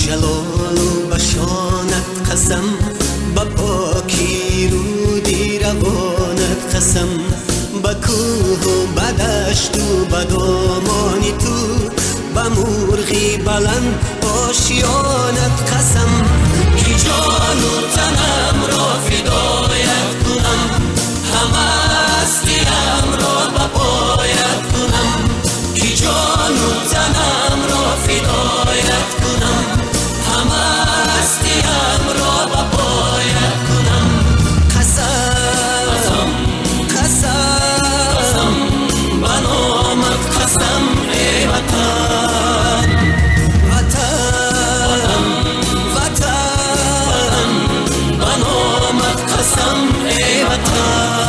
جلال و بشانت قسم، با پاکی رودی روانت قسم، با کوه و با دشت و با دامانی تو، با مرغی بلند آشیانت قسم. کی جان و تنم را فدایت کنم، همه هستیم را به پایت کنم. کی جان و تنم را فدایت کنم، همه هستیم را به پایت کنم. قسم قسم به نامت قسم ای وطن، وطن وطن به نامت قسم ای وطن.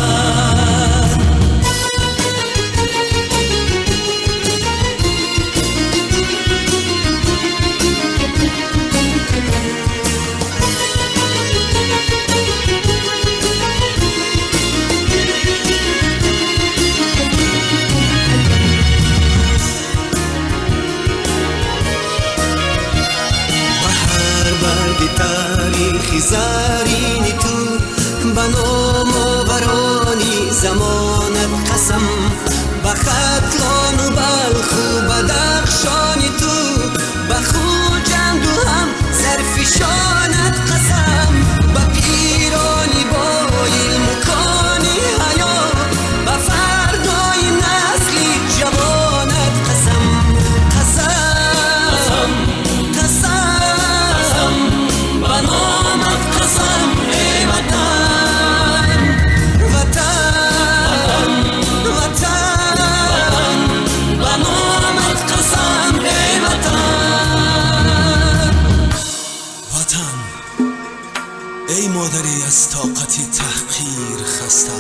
تاریخی زرینی تو، به نام آورانی زمانت قسم، به ختلان و بلخ و بدخشانی تو، به خوجند و هم زرفشانت قسم، به پیرانی با علم و کانی حیا، به فردای نسلی جوانت قسم. قسم قسم به نامت قسم ای وطن، وطن وطن به نامت قسم ای وطن. وطن ای مادری از طاقتی تحقیر خسته،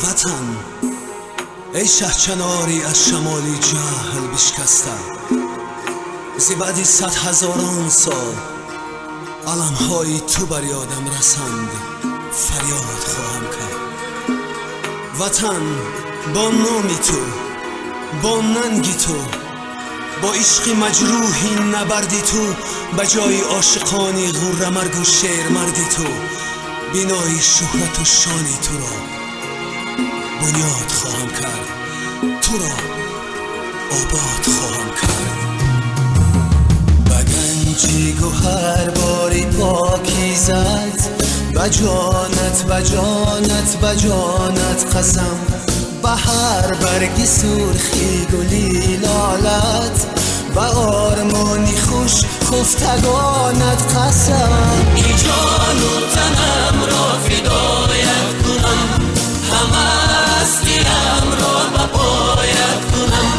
وطن ای شهچناری از شمالی جهل بشکسته، زی بعدی 100,000 سال علمهای تو بر یادم رسند، فریاد خواهم کرد. وطن با نامی تو، با ننگی تو، با عشق مجروحی نبردی تو، به جای عاشقانی غره مرگ و شیر مردی تو، بینای شهرت و شانی تو را بنیاد خواهم کرد، تو را آباد خواهم کرد. بگنجی گوهر باری پاکیزت، بجانت بجانت بجانت قسم، به هر برگی سرخی گلی لالت، به آرمانی خوش خفتگانت قسم. ای جان و تنم را فدایت کنم، همه هستیم را به پایت کنم.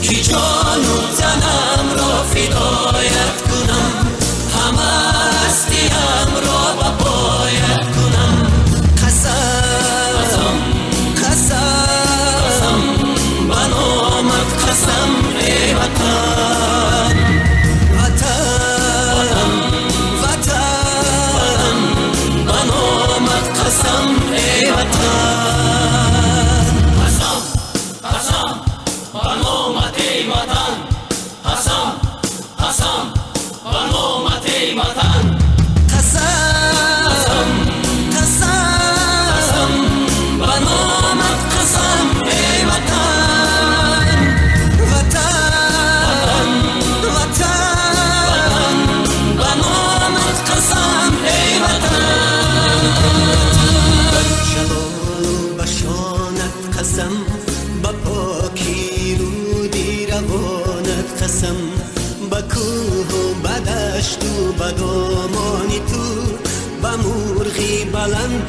کی جان و تنم را فدایت کنم، همه هستیم را به پایت کنم. قسم قسم به نامت قسم ای وطن، وطن وطن به نامت قسم ای وطن. قسم قسم به نامت ای وطن، قسم قسم به نامت ای وطن. قسم قسم به نامت قسم ای وطن، وطن وطن به نامت قسم ای وطن. جلال و بشانت قسم، با پاکی رودی روانت قسم، با کوه و با دشت و با دامانی تو، با مرغی بلند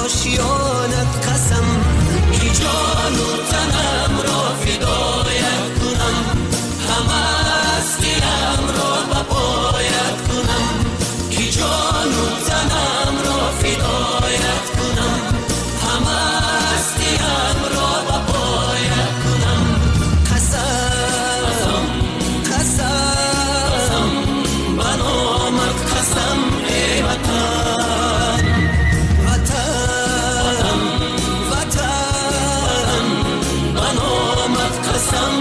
آشیانت قسم. کی جان و تنم را فدایت کنم، همه هستیم را به پایت کنم. کی جان و تنم را فدایت کنم، همه هستیم را به پایت کنم. قسم قسم به نامت قسم ای وطن، وطن وطن به نامت قسم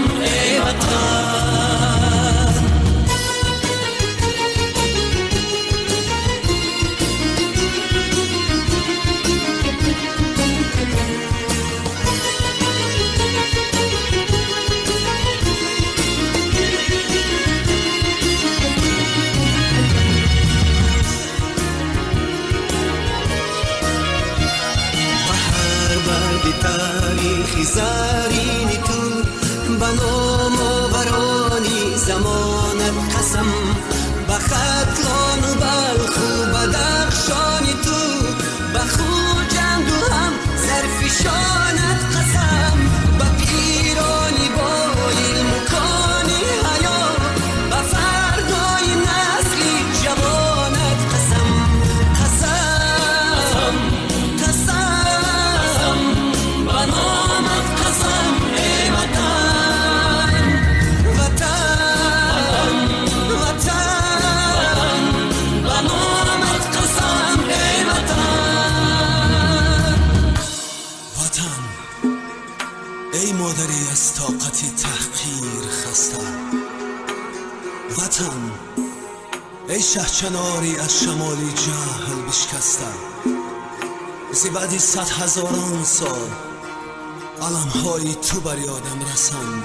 جانت قسم به ختلان و بلخو بدخشانی تو به خوجند و هم زرفشانت قسم به پیرانی با علم و کانی حیا به فردای نسلی جوانت قسم قسم قسم به نامت قسم ای وطن وطن وطن به نامت قسم ای وطن وطن ای مادری از طاقتی تحقیر خسته وطن ای شهچناری از شمالی جهل بشکسته زی بعدی 100,000 سال علمهای تو بر یادم رسند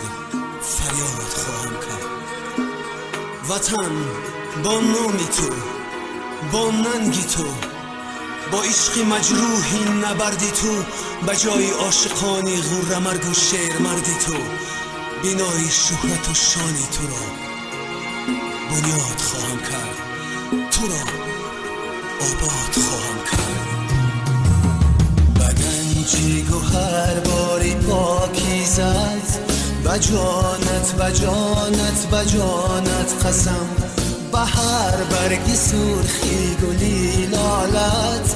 فریاد خواهم کرد وطن با نامی تو با ننگی تو با عشق مجروحی نبردی تو به جای عاشقانی غره مرگ و شیر مردی تو بینای شهرت و شانی تو را بنیاد خواهم کرد تو را آباد خواهم کرد بدنجی گوهر باری پاکیزت بجانت بجانت بجانت قسم به هر برگی سرخی گلی لالت